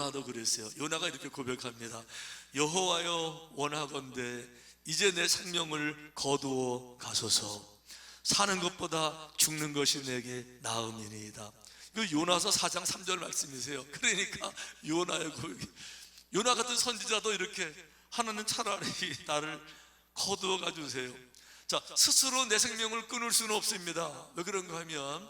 요나도 그랬어요. 요나가 이렇게 고백합니다. 여호와여, 원하건대 이제 내 생명을 거두어 가소서. 사는 것보다 죽는 것이 내게 나음이니이다. 이거 요나서 4장 3절 말씀이세요. 그러니까 요나의 고백. 요나 같은 선지자도 이렇게, 하나님 차라리 나를 거두어 가주세요. 자, 스스로 내 생명을 끊을 수는 없습니다. 왜 그런가 하면,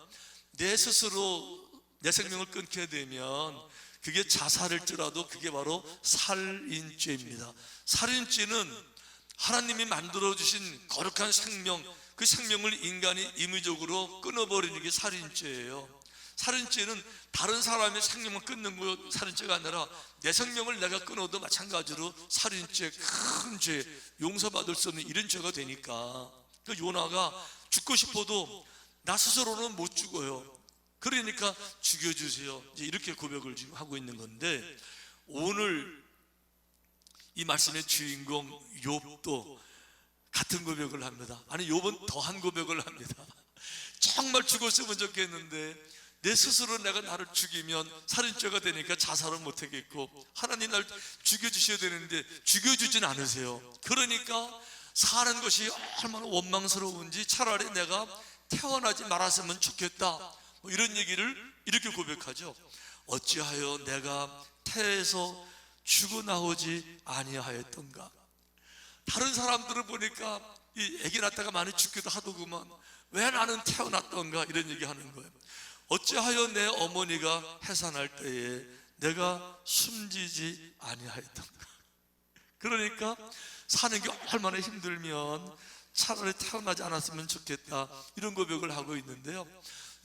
내 스스로 내 생명을 끊게 되면 그게 자살일지라도 그게 바로 살인죄입니다. 살인죄는 하나님이 만들어주신 거룩한 생명, 그 생명을 인간이 임의적으로 끊어버리는 게 살인죄예요. 살인죄는 다른 사람의 생명을 끊는 거 살인죄가 아니라 내 생명을 내가 끊어도 마찬가지로 살인죄, 큰 죄, 용서받을 수 없는 이런 죄가 되니까, 요나가 죽고 싶어도 나 스스로는 못 죽어요. 그러니까 죽여주세요, 이렇게 고백을 지금 하고 있는 건데, 오늘 이 말씀의 주인공 욥도 같은 고백을 합니다. 아니, 욥은 더한 고백을 합니다. 정말 죽었으면 좋겠는데 내 스스로 내가 나를 죽이면 살인죄가 되니까 자살은 못하겠고, 하나님 날 죽여주셔야 되는데 죽여주진 않으세요. 그러니까 사는 것이 얼마나 원망스러운지 차라리 내가 태어나지 말았으면 좋겠다, 뭐 이런 얘기를 이렇게 고백하죠. 어찌하여 내가 태에서 죽어나오지 아니하였던가. 다른 사람들을 보니까 이 아기 낳다가 많이 죽기도 하더구만, 왜 나는 태어났던가, 이런 얘기 하는 거예요. 어찌하여 내 어머니가 해산할 때에 내가 숨지지 아니하였던가. 그러니까 사는 게 얼마나 힘들면 차라리 태어나지 않았으면 좋겠다, 이런 고백을 하고 있는데요.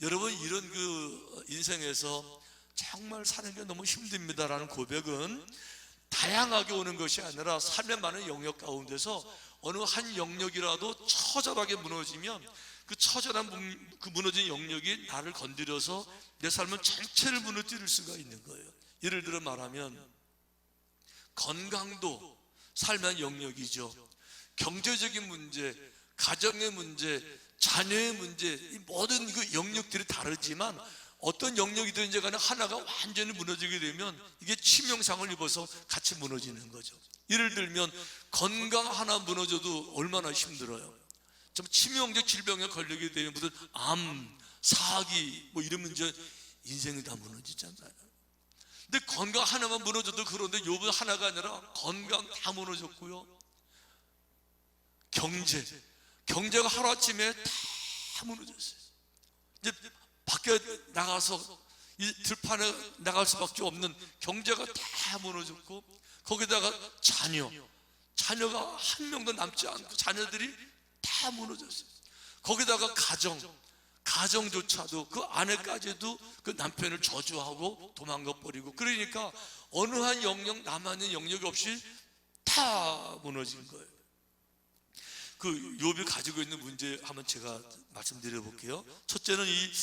여러분, 이런 그 인생에서 정말 사는 게 너무 힘듭니다라는 고백은 다양하게 오는 것이 아니라 삶의 많은 영역 가운데서 어느 한 영역이라도 처절하게 무너지면 그 처절한 그 무너진 영역이 나를 건드려서 내 삶은 전체를 무너뜨릴 수가 있는 거예요. 예를 들어 말하면 건강도 삶의 영역이죠. 경제적인 문제, 가정의 문제, 자녀의 문제, 이 모든 그 영역들이 다르지만 어떤 영역이든 이제 간에 하나가 완전히 무너지게 되면 이게 치명상을 입어서 같이 무너지는 거죠. 예를 들면 건강 하나 무너져도 얼마나 힘들어요. 좀 치명적 질병에 걸리게 되면 무슨 암, 사기 뭐 이러면 이제 인생이 다 무너지잖아요. 근데 건강 하나만 무너져도 그런데 욥은 하나가 아니라 건강 다 무너졌고요, 경제가 하루아침에 다 무너졌어요. 이제 밖에 나가서 이 들판에 나갈 수밖에 없는 경제가 다 무너졌고, 거기다가 자녀가 한 명도 남지 않고 자녀들이 다 무너졌어요. 거기다가 가정조차도 그 아내까지도 그 남편을 저주하고 도망가 버리고, 그러니까 어느 한 영역, 남아있는 영역이 없이 다 무너진 거예요. 그 욥이 가지고 있는 문제 한번 제가 말씀드려 볼게요. 첫째는 이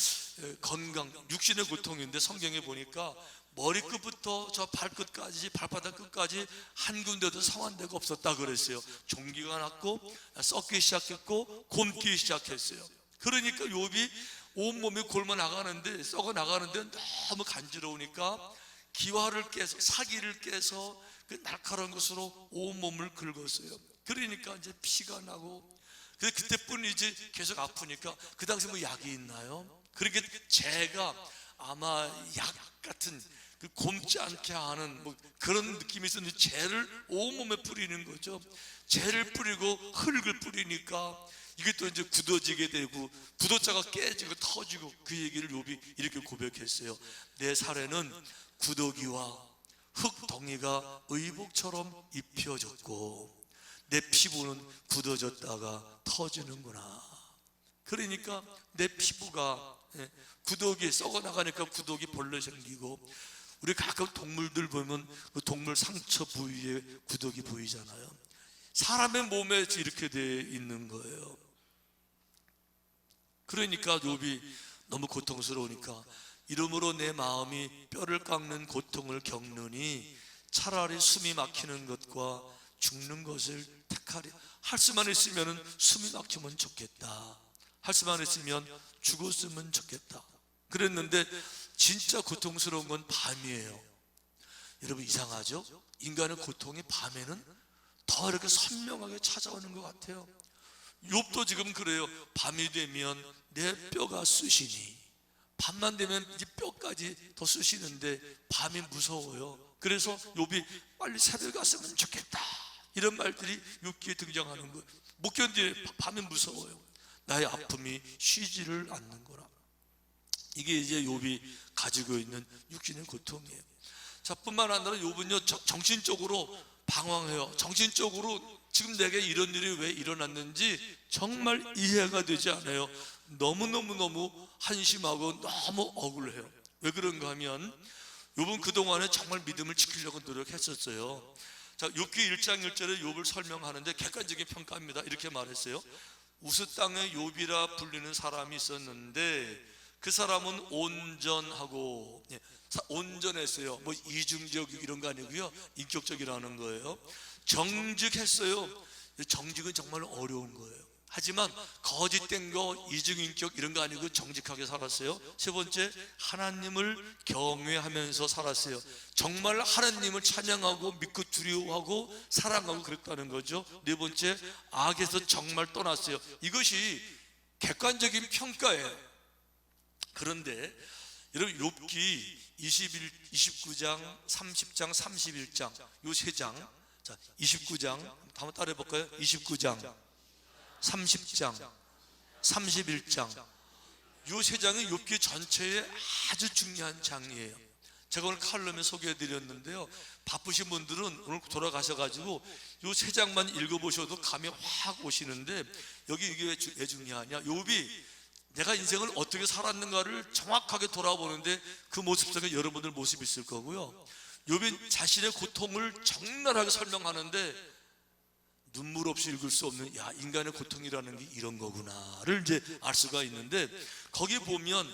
건강, 육신의 고통인데 성경에 보니까 머리끝부터 저 발끝까지, 발바닥 끝까지 한 군데도 성한 데가 없었다 그랬어요. 종기가 났고 썩기 시작했고 곪기 시작했어요. 그러니까 욥이 온몸이 곪어 나가는데, 썩어 나가는데 너무 간지러우니까 기와를 깨서, 사기를 깨서 그 날카로운 것으로 온몸을 긁었어요. 그러니까 이제 피가 나고, 그때뿐이지 계속 아프니까 그 당시 뭐 약이 있나요? 그렇게 재가 아마 약 같은 그 곪지 않게 하는 뭐 그런 느낌이 있었는데 재를 온몸에 뿌리는 거죠. 재를 뿌리고 흙을 뿌리니까 이게 또 이제 굳어지게 되고 구더자가 깨지고 터지고, 그 얘기를 욥이 이렇게 고백했어요. 내 살에는 구더기와 흙덩이가 의복처럼 입혀졌고 내 피부는 굳어졌다가 터지는구나. 그러니까 내 피부가 구더기, 썩어 나가니까 구더기 벌레 생기고, 우리 가끔 동물들 보면 그 동물 상처 부위에 구더기 보이잖아요. 사람의 몸에 이렇게 돼 있는 거예요. 그러니까 욥이 너무 고통스러우니까 이러므로 내 마음이 뼈를 깎는 고통을 겪느니 차라리 숨이 막히는 것과 죽는 것을 택하리. 할 수만 있으면 숨이 막히면 좋겠다, 할 수만 있으면 죽었으면 좋겠다 그랬는데 진짜 고통스러운 건 밤이에요. 여러분 이상하죠? 인간의 고통이 밤에는 더 이렇게 선명하게 찾아오는 것 같아요. 욥도 지금 그래요. 밤이 되면 내 뼈가 쑤시니, 밤만 되면 이제 뼈까지 더 쑤시는데 밤이 무서워요. 그래서 욥이 빨리 새벽에 갔으면 좋겠다, 이런 말들이 욥기에 등장하는 거예요. 못 견디네, 밤이 무서워요. 나의 아픔이 쉬지를 않는구나. 이게 이제 욥이 가지고 있는 육신의 고통이에요. 자, 뿐만 아니라 욥은요 정신적으로 방황해요. 정신적으로 지금 내게 이런 일이 왜 일어났는지 정말 이해가 되지 않아요. 너무 한심하고 너무 억울해요. 왜 그런가 하면 욥은 그동안에 정말 믿음을 지키려고 노력했었어요. 자, 욥기 1장 1절에 욥을 설명하는데 객관적인 평가입니다. 이렇게 말했어요. 우스 땅에 욥이라 불리는 사람이 있었는데 그 사람은 온전하고, 온전했어요. 뭐 이중적 이런 거 아니고요, 인격적이라는 거예요. 정직했어요. 정직은 정말 어려운 거예요. 하지만 거짓된 거, 이중인격 이런 거 아니고 정직하게 살았어요. 세 번째, 하나님을 경외하면서 살았어요. 정말 하나님을 찬양하고 믿고 두려워하고 사랑하고 그랬다는 거죠. 네 번째, 악에서 정말 떠났어요. 이것이 객관적인 평가예요. 그런데 여러분 욥기 29장, 30장, 31장 요 세 장, 자 29장 한번 따라해 볼까요? 29장, 30장, 31장 요 세 장이 욥기 전체에 아주 중요한 장이에요. 제가 오늘 칼럼에 소개해 드렸는데요, 바쁘신 분들은 오늘 돌아가셔가지고 요 세 장만 읽어보셔도 감이 확 오시는데, 여기 이게 왜 중요하냐, 욥이 내가 인생을 어떻게 살았는가를 정확하게 돌아보는데 그 모습 속에 여러분들 모습이 있을 거고요, 욥이 자신의 고통을 적나라하게 설명하는데 눈물 없이 읽을 수 없는, 야, 인간의 고통이라는 게 이런 거구나를 이제 알 수가 있는데, 거기 보면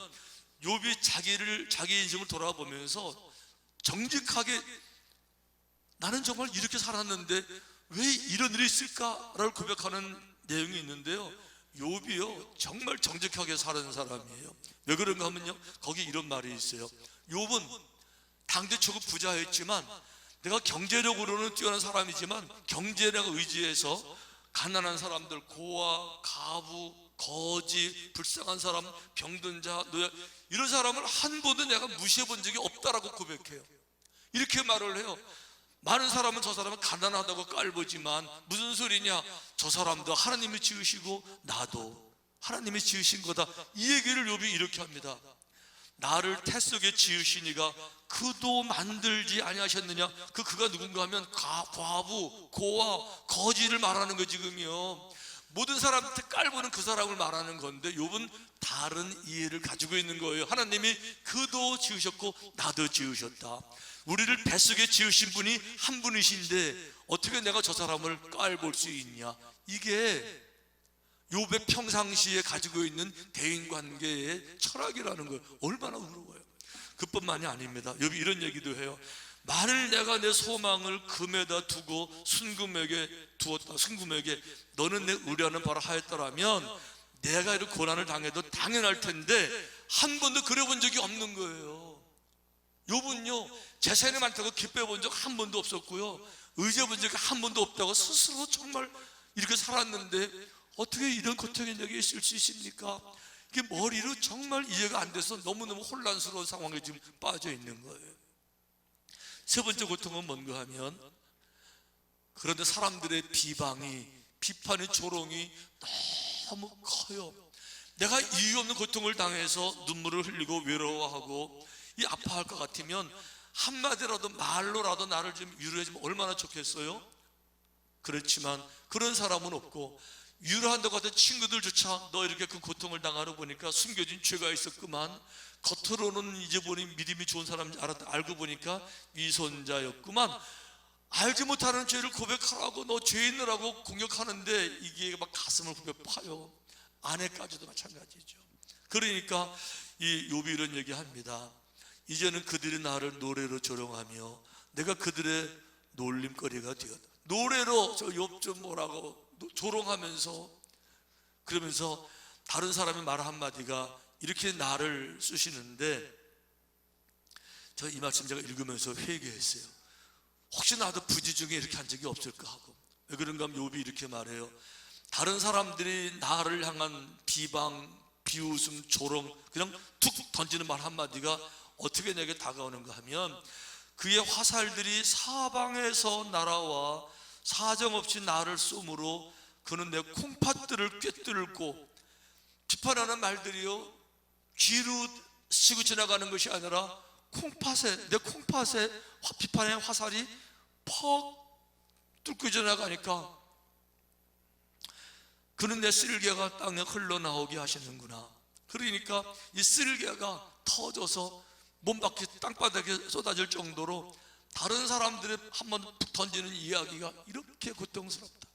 욥이 자기 인생을 돌아보면서 정직하게 나는 정말 이렇게 살았는데 왜 이런 일이 있을까라고 고백하는 내용이 있는데요, 욥이요 정말 정직하게 사는 사람이에요. 왜 그런가 하면요, 거기 이런 말이 있어요. 욥은 당대초고 부자였지만, 내가 경제력으로는 뛰어난 사람이지만 경제력 의지에서 가난한 사람들, 고아, 가부, 거지, 불쌍한 사람, 병든 자, 노약, 이런 사람을 한 번도 내가 무시해 본 적이 없다라고 고백해요. 이렇게 말을 해요. 많은 사람은 저 사람은 가난하다고 깔보지만 무슨 소리냐, 저 사람도 하나님이 지으시고 나도 하나님이 지으신 거다, 이 얘기를 욥이 이렇게 합니다. 나를 태 속에 지으시니가 그도 만들지 아니하셨느냐. 그가 누군가 하면 과부, 고아, 거지를 말하는 거. 지금요 모든 사람한테 깔보는 그 사람을 말하는 건데, 욥은 다른 이해를 가지고 있는 거예요. 하나님이 그도 지으셨고 나도 지으셨다. 우리를 뱃속에 지으신 분이 한 분이신데 어떻게 내가 저 사람을 깔볼 수 있냐. 이게 욥의 평상시에 가지고 있는 대인관계의 철학이라는 거예요. 얼마나 어려워요. 그뿐만이 아닙니다. 욥이 이런 얘기도 해요. 만일 내가 내 소망을 금에다 두고 순금에게 두었다, 순금에게 너는 내 의뢰하는 바를 하였더라면 내가 이런 고난을 당해도 당연할 텐데 한 번도 그려본 적이 없는 거예요. 욥은요 재산이 많다고 기뻐해 본 적 한 번도 없었고요, 의지해 본 적이 한 번도 없다고 스스로 정말 이렇게 살았는데 어떻게 이런 고통이 내게 있을 수 있습니까? 이게 머리로 정말 이해가 안 돼서 너무너무 혼란스러운 상황에 지금 빠져 있는 거예요. 세 번째 고통은 뭔가 하면, 그런데 사람들의 비판이 조롱이 너무 커요. 내가 이유 없는 고통을 당해서 눈물을 흘리고 외로워하고 이 아파할 것 같으면 한마디라도 말로라도 나를 좀 위로해주면 얼마나 좋겠어요? 그렇지만 그런 사람은 없고, 위로한다고 하던 친구들조차 너 이렇게 큰 고통을 당하러 보니까 숨겨진 죄가 있었구만, 겉으로는 이제 보니 믿음이 좋은 사람인지 알고 보니까 위선자였구만, 알지 못하는 죄를 고백하라고 너 죄인이라고 공격하는데 이게 막 가슴을 후벼 파요. 아내까지도 마찬가지죠. 그러니까 이 욥이 이런 얘기합니다. 이제는 그들이 나를 노래로 조롱하며 내가 그들의 놀림거리가 되었다. 노래로 저 욥 좀 뭐라고 조롱하면서, 그러면서 다른 사람의 말 한마디가 이렇게 나를 쓰시는데, 저 이 말씀 제가 읽으면서 회개했어요. 혹시 나도 부지 중에 이렇게 한 적이 없을까 하고. 왜 그런가 하면 욥이 이렇게 말해요. 다른 사람들이 나를 향한 비방, 비웃음, 조롱, 그냥 툭 던지는 말 한마디가 어떻게 내게 다가오는가 하면, 그의 화살들이 사방에서 날아와 사정없이 나를 쏘므로 그는 내 콩팥들을 꿰뚫고, 비판하는 말들이요, 귀로 치고 지나가는 것이 아니라 내 콩팥에 비판의 화살이 퍽 뚫고 지나가니까 그는 내 쓸개가 땅에 흘러나오게 하시는구나. 그러니까 이 쓸개가 터져서 몸밖에 땅바닥에 쏟아질 정도로 다른 사람들이 한번 던지는 이야기가 이렇게 고통스럽다.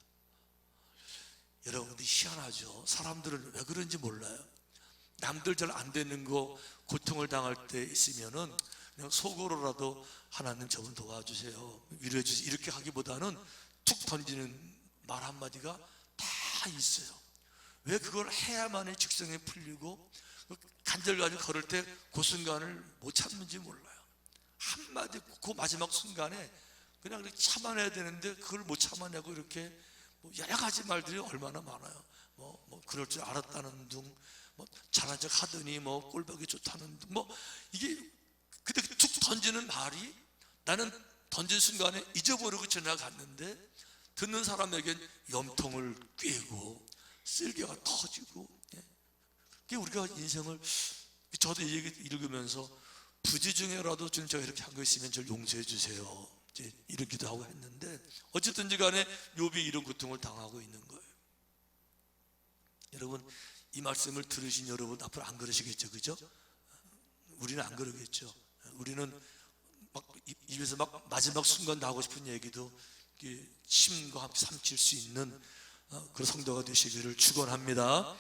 여러분들 희한하죠. 사람들은 왜 그런지 몰라요. 남들 잘 안 되는 거 고통을 당할 때 있으면은 그냥 속으로라도 하나님 저분 도와주세요, 위로해 주세요 이렇게 하기보다는 툭 던지는 말 한마디가 다 있어요. 왜 그걸 해야만이 직성에 풀리고 간절까지 걸을 때 그 순간을 못 참는지 몰라요. 한마디 그 마지막 순간에 그냥 참아내야 되는데 그걸 못 참아내고 이렇게 여러 가지 말들이 얼마나 많아요. 그럴 줄 알았다는 둥, 잘한 척 하더니 꼴보기 좋다는 둥, 이게 그때 툭 던지는 말이 나는 던진 순간에 잊어버리고 지나갔는데 듣는 사람에겐 염통을 꿰고 쓸개가 터지고. 그게 우리가 인생을, 저도 이 얘기 읽으면서 부지 중에라도 좀 제가 이렇게 한 거 있으면 저를 용서해 주세요 이제 이런 기도하고 했는데, 어쨌든지 간에 욥이 이런 고통을 당하고 있는 거예요. 여러분, 이 말씀을 들으신 여러분 앞으로 안 그러시겠죠, 그죠? 우리는 안 그러겠죠. 우리는 막 입에서 막 마지막 순간 나오고 싶은 얘기도 심과 함께 삼킬 수 있는 그런 성도가 되시기를 축원합니다.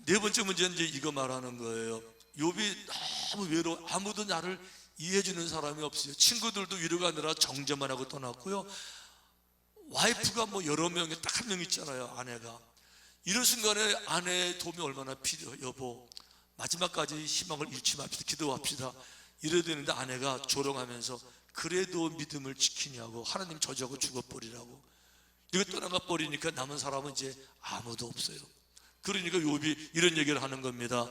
네 번째 문제는 이제 이거 말하는 거예요. 욥이 너무 외로워. 아무도 나를 이해해 주는 사람이 없어요. 친구들도 위로가 아니라 정죄만 하고 떠났고요. 와이프가 여러 명에 딱 한 명 있잖아요, 아내가. 이런 순간에 아내의 도움이 얼마나 필요해요. 여보, 마지막까지 희망을 잃지 맙시다, 기도합시다 이래야 되는데 아내가 조롱하면서 그래도 믿음을 지키냐고, 하나님 저주하고 죽어버리라고. 이거 떠나가 버리니까 남은 사람은 이제 아무도 없어요. 그러니까 욥이 이런 얘기를 하는 겁니다.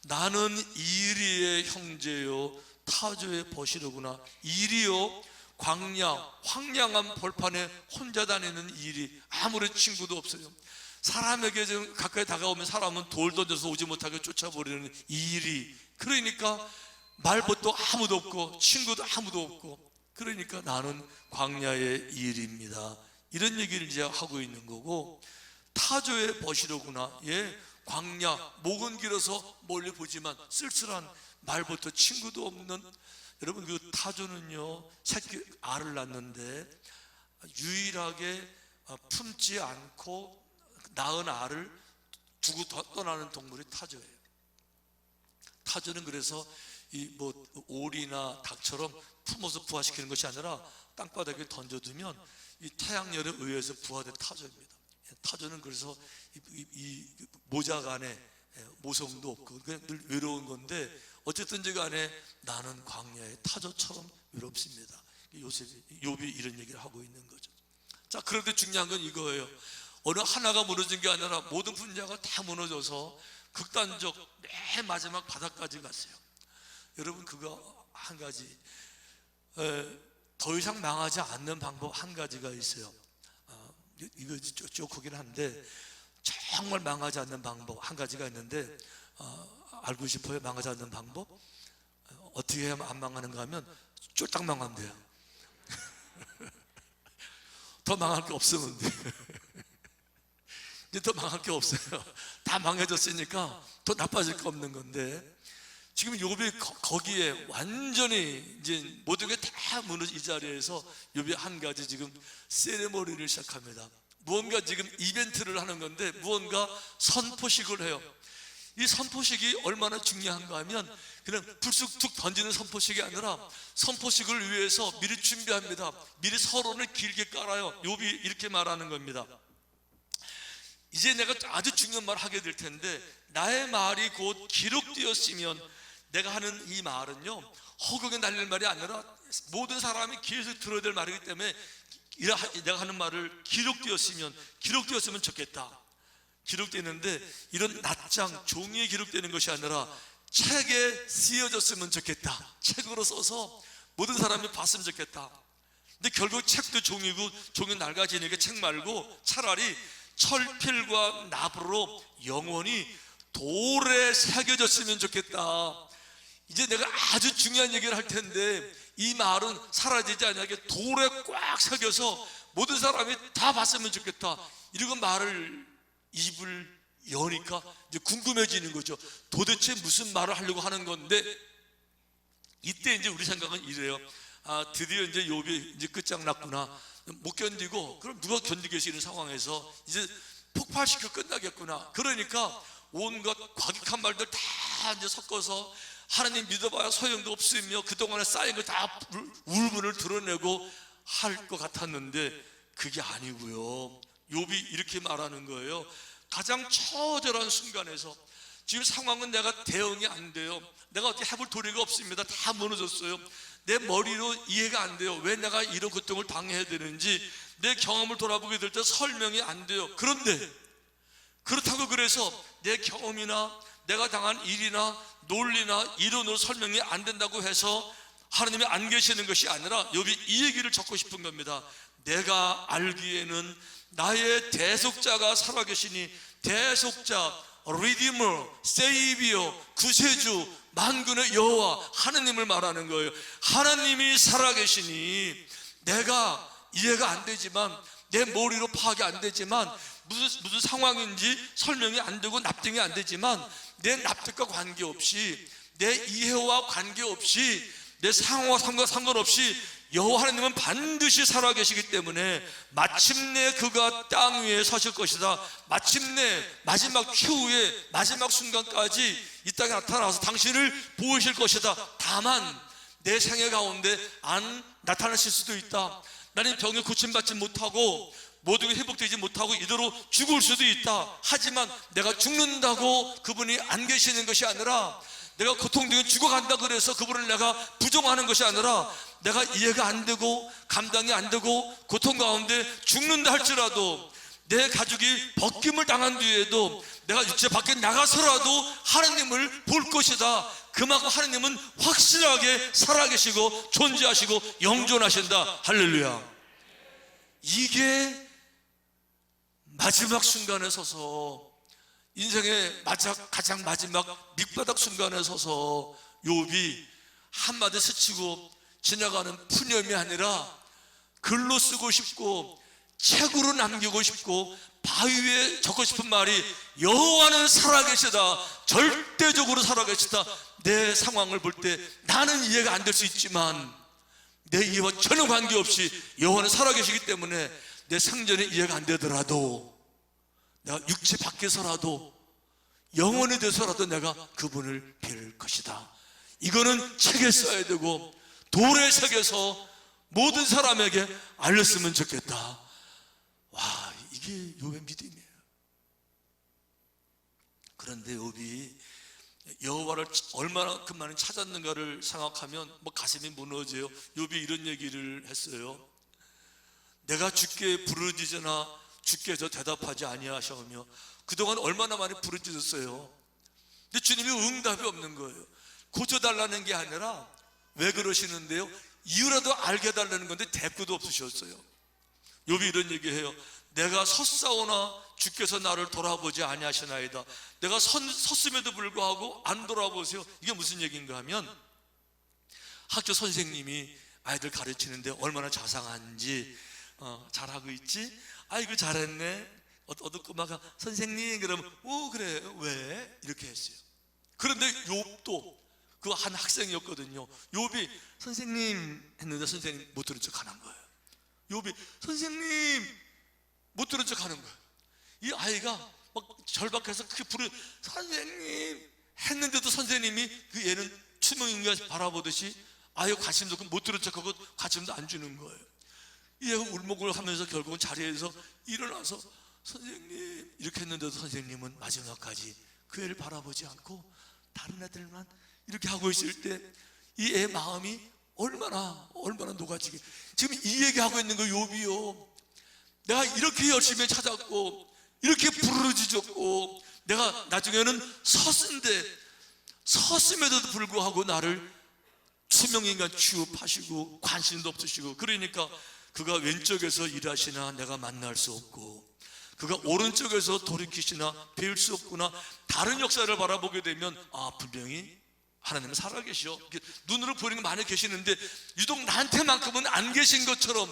나는 이리의 형제요 타조의 벗이로구나. 이리요, 광야 황량한 벌판에 혼자 다니는 이리, 아무런 친구도 없어요. 사람에게 좀 가까이 다가오면 사람은 돌 던져서 오지 못하게 쫓아버리는 이리. 그러니까 말벗도 아무도 없고 친구도 아무도 없고, 그러니까 나는 광야의 일입니다 이런 얘기를 이제 하고 있는 거고, 타조의 벗이로구나. 광야, 목은 길어서 멀리 보지만 쓸쓸한, 말부터 친구도 없는. 여러분, 그 타조는요, 새끼 알을 낳는데 유일하게 품지 않고 낳은 알을 두고 떠나는 동물이 타조예요. 타조는 그래서 오리나 닭처럼 품어서 부화시키는 것이 아니라 땅바닥에 던져두면 이 태양열에 의해서 부화된 타조입니다. 타조는 그래서 이 모자가 안에 모성도 없고 그냥 늘 외로운 건데, 어쨌든지 간에 나는 광야의 타조처럼 외롭습니다. 욥이 이런 얘기를 하고 있는 거죠. 자, 그런데 중요한 건 이거예요. 어느 하나가 무너진 게 아니라 모든 분야가 다 무너져서 극단적 맨 마지막 바닥까지 갔어요. 여러분, 그거 한 가지, 더 이상 망하지 않는 방법 한 가지가 있어요. 이거 쪼크긴 한데 정말 망하지 않는 방법 한 가지가 있는데, 알고 싶어요? 망하지 않는 방법? 어떻게 해야 안 망하는가 하면 쫄딱 망하면 돼요. 더 망할 게 없으면 돼요. 이제 더 망할 게 없어요. 다 망해졌으니까 더 나빠질 게 없는 건데, 지금 욥이 거기에 완전히 이제 모든 게 다 무너진 이 자리에서 욥이 한 가지 지금 세레모니를 시작합니다. 무언가 지금 이벤트를 하는 건데, 무언가 선포식을 해요. 이 선포식이 얼마나 중요한가 하면 그냥 불쑥 툭 던지는 선포식이 아니라 선포식을 위해서 미리 준비합니다. 미리 서론을 길게 깔아요. 욥이 이렇게 말하는 겁니다. 이제 내가 아주 중요한 말을 하게 될 텐데, 나의 말이 곧 기록되었으면 내가 하는 이 말은요, 허공에 날릴 말이 아니라 모든 사람이 계속 들어야 될 말이기 때문에 내가 하는 말을 기록되었으면 좋겠다. 기록되는데 이런 낱장 종이에 기록되는 것이 아니라 책에 쓰여졌으면 좋겠다. 책으로 써서 모든 사람이 봤으면 좋겠다. 근데 결국 책도 종이고 종이 낡아지니까 책 말고 차라리 철필과 나부로 영원히 돌에 새겨졌으면 좋겠다. 이제 내가 아주 중요한 얘기를 할 텐데 이 말은 사라지지 않게 돌에 꽉 새겨서 모든 사람이 다 봤으면 좋겠다. 이러고 입을 여니까 이제 궁금해지는 거죠. 도대체 무슨 말을 하려고 하는 건데, 이때 이제 우리 생각은 이래요. 드디어 이제 욥이 이제 끝장났구나. 못 견디고, 그럼 누가 견디겠어? 이런 상황에서 이제 폭발시켜 끝나겠구나. 그러니까 온갖 과격한 말들 다 이제 섞어서 하나님 믿어봐야 소용도 없으며 그동안에 쌓인 거 다 울분을 드러내고 할 것 같았는데 그게 아니고요. 욥이 이렇게 말하는 거예요. 가장 처절한 순간에서 지금 상황은 내가 대응이 안 돼요. 내가 어떻게 해볼 도리가 없습니다. 다 무너졌어요. 내 머리로 이해가 안 돼요. 왜 내가 이런 고통을 당해야 되는지 내 경험을 돌아보게 될 때 설명이 안 돼요. 그런데 그렇다고 그래서 내 경험이나 내가 당한 일이나 논리나 이론으로 설명이 안 된다고 해서 하나님이 안 계시는 것이 아니라 욥이 이 얘기를 적고 싶은 겁니다. 내가 알기에는 나의 대속자가 살아계시니, 대속자, 리디머, 세이비어, 구세주, 만군의 여호와 하나님을 말하는 거예요. 하나님이 살아계시니 내가 이해가 안 되지만, 내 머리로 파악이 안 되지만, 무슨 상황인지 설명이 안 되고 납득이 안 되지만, 내 납득과 관계없이, 내 이해와 관계없이, 내 상황과 상관없이 여호와 하나님은 반드시 살아계시기 때문에 마침내 그가 땅 위에 서실 것이다. 마침내 마지막 최후의 마지막 순간까지 이 땅에 나타나서 당신을 보이실 것이다. 다만 내 생애 가운데 안 나타나실 수도 있다. 나는 병에 고침받지 못하고 모든 게 회복되지 못하고 이대로 죽을 수도 있다. 하지만 내가 죽는다고 그분이 안 계시는 것이 아니라, 내가 고통되게 죽어간다 그래서 그분을 내가 부정하는 것이 아니라, 내가 이해가 안 되고 감당이 안 되고 고통 가운데 죽는다 할지라도, 내 가족이 벗김을 당한 뒤에도 내가 육체 밖에 나가서라도 하나님을 볼 것이다. 그만큼 하나님은 확실하게 살아계시고 존재하시고 영존하신다. 할렐루야. 이게 마지막 순간에 서서, 인생의 가장 마지막 밑바닥 순간에 서서 욥이 한마디 스치고 지나가는 푸념이 아니라 글로 쓰고 싶고 책으로 남기고 싶고 바위 위에 적고 싶은 말이, 여호와는 살아계시다. 절대적으로 살아계시다. 내 상황을 볼 때 나는 이해가 안 될 수 있지만 내 이해와 전혀 관계없이 여호와는 살아계시기 때문에 내 생전에 이해가 안 되더라도, 내가 육체 밖에서라도 영혼이 돼서라도 내가 그분을 빌 것이다. 이거는 책에 써야 되고 돌에 새겨서 모든 사람에게 알렸으면 좋겠다. 와, 이게 욥의 믿음이에요. 그런데 욥이 여호와를 얼마나 많이 찾았는가를 생각하면 가슴이 무너져요. 욥이 이런 얘기를 했어요. 내가 주께 부르짖으나 주께서 대답하지 아니하시며, 그동안 얼마나 많이 부르짖었어요. 근데 주님이 응답이 없는 거예요. 고쳐달라는 게 아니라 왜 그러시는데요? 이유라도 알게 해달라는 건데 대꾸도 없으셨어요. 욥이 이런 얘기해요. 내가 섰사오나 주께서 나를 돌아보지 아니하시나이다. 내가 섰음에도 불구하고 안 돌아보세요. 이게 무슨 얘기인가 하면, 학교 선생님이 아이들 가르치는데 얼마나 자상한지, 잘하고 있지? 아이고 잘했네. 어떤 꼬마가 선생님 그러면 그래 왜? 이렇게 했어요. 그런데 욥도 그 한 학생이었거든요. 욥이 선생님 했는데 선생님 못 들은 척 하는 거예요. 욥이 선생님 못 들은 척 하는 거예요. 이 아이가 막 절박해서 크게 부르 선생님 했는데도 선생님이 그 얘는 추명인가 바라보듯이 아예 관심도 없고 못 들은 척하고 관심도 안 주는 거예요. 이 애가 울먹을 하면서 결국은 자리에서 일어나서 선생님 이렇게 했는데도 선생님은 마지막까지 그 애를 바라보지 않고 다른 애들만 이렇게 하고 있을 때, 이 애 마음이 얼마나 녹아지게. 지금 이 얘기하고 있는 거 욥이요. 내가 이렇게 열심히 찾았고 이렇게 부르짖었고 내가 나중에는 섰음에도 불구하고 나를 수명인간 취급하시고 관심도 없으시고, 그러니까 그가 왼쪽에서 일하시나 내가 만날 수 없고 그가 오른쪽에서 돌이키시나 배울 수 없구나. 다른 역사를 바라보게 되면 분명히 하나님은 살아계셔. 눈으로 보이는 게 많이 계시는데 유독 나한테만큼은 안 계신 것처럼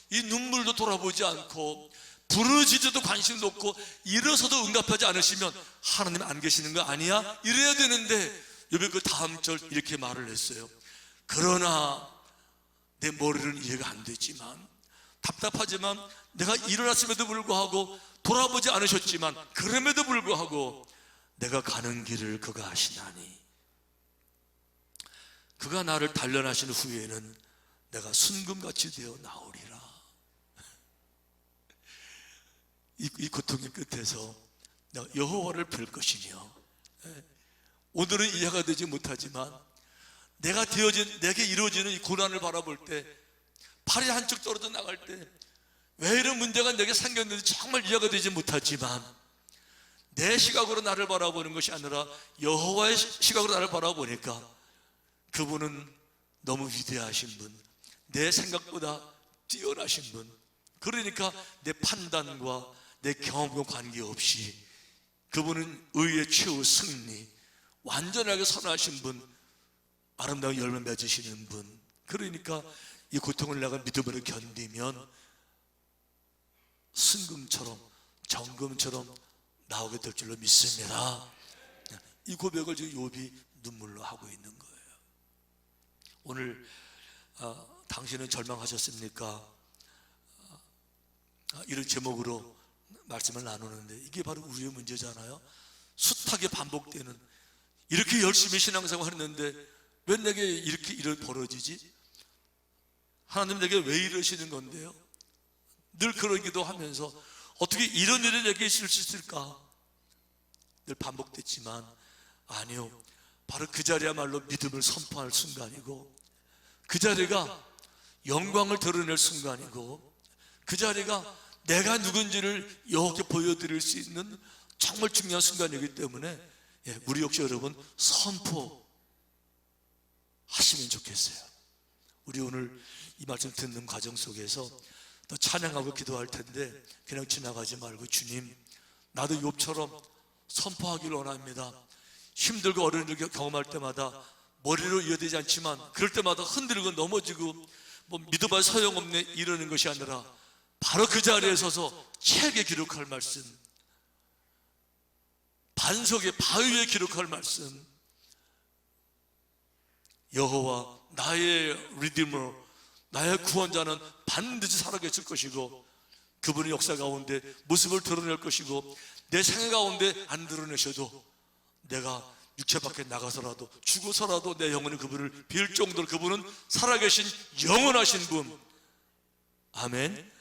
이 눈물도 돌아보지 않고 부르짖어도 관심도 없고 일어서도 응답하지 않으시면 하나님 안 계시는 거 아니야? 이래야 되는데 욥이 그 다음 절 이렇게 말을 했어요. 그러나 내 머리는 이해가 안 되지만, 답답하지만 내가 일어났음에도 불구하고 돌아보지 않으셨지만 그럼에도 불구하고 내가 가는 길을 그가 아시나니 그가 나를 단련하신 후에는 내가 순금같이 되어 나오리라. 이 고통의 끝에서 내가 여호와를 뵐 것이며, 오늘은 이해가 되지 못하지만 내게 이루어지는 이 고난을 바라볼 때, 팔이 한쪽 떨어져 나갈 때 왜 이런 문제가 내게 생겼는지 정말 이해가 되지 못하지만 내 시각으로 나를 바라보는 것이 아니라 여호와의 시각으로 나를 바라보니까 그분은 너무 위대하신 분, 내 생각보다 뛰어나신 분, 그러니까 내 판단과 내 경험과 관계없이 그분은 의의 최후 승리, 완전하게 선하신 분, 아름다운 열매 맺으시는 분. 그러니까 이 고통을 내가 믿음으로 견디면 순금처럼 정금처럼 나오게 될 줄로 믿습니다. 이 고백을 지금 욥이 눈물로 하고 있는 거예요. 오늘 당신은 절망하셨습니까? 이런 제목으로 말씀을 나누는데 이게 바로 우리의 문제잖아요. 숱하게 반복되는, 이렇게 열심히 신앙생활 했는데 왜 내게 이렇게 일이 벌어지지? 하나님 내게 왜 이러시는 건데요? 늘 그러기도 하면서 어떻게 이런 일이 내게 있을 수 있을까? 늘 반복됐지만 아니요, 바로 그 자리야말로 믿음을 선포할 순간이고, 그 자리가 영광을 드러낼 순간이고, 그 자리가 내가 누군지를 여호와께 보여드릴 수 있는 정말 중요한 순간이기 때문에 우리 역시 여러분 선포하시면 좋겠어요. 우리 오늘 이 말씀 듣는 과정 속에서 또 찬양하고 기도할 텐데 그냥 지나가지 말고, 주님 나도 욥처럼 선포하기를 원합니다. 힘들고 어려운 일 경험할 때마다 머리로 이해되지 않지만 그럴 때마다 흔들고 넘어지고 믿어봐야 소용없네 이러는 것이 아니라 바로 그 자리에 서서 책에 기록할 말씀, 반석에 바위에 기록할 말씀, 여호와 나의 리디머, 나의 구원자는 반드시 살아계실 것이고 그분의 역사 가운데 모습을 드러낼 것이고, 내 생애 가운데 안 드러내셔도 내가 육체 밖에 나가서라도 죽어서라도 내 영혼이 그분을 빌 정도로 그분은 살아계신 영원하신 분. 아멘.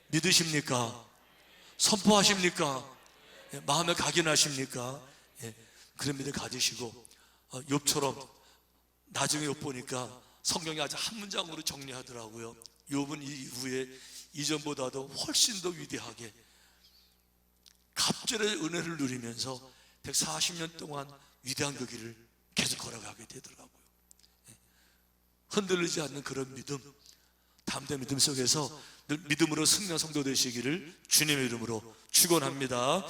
믿으십니까? 선포하십니까? 마음에 각인하십니까? 그런 믿음 가지시고, 욥처럼 나중에 욥 보니까 성경이 아주 한 문장으로 정리하더라고요. 욥은 이후에 이전보다도 훨씬 더 위대하게 갑절의 은혜를 누리면서 140년 동안 위대한 그 길을 계속 걸어가게 되더라고요. 흔들리지 않는 그런 믿음, 담대한 믿음 속에서 늘 믿음으로 승리한 성도 되시기를 주님의 이름으로 축원합니다.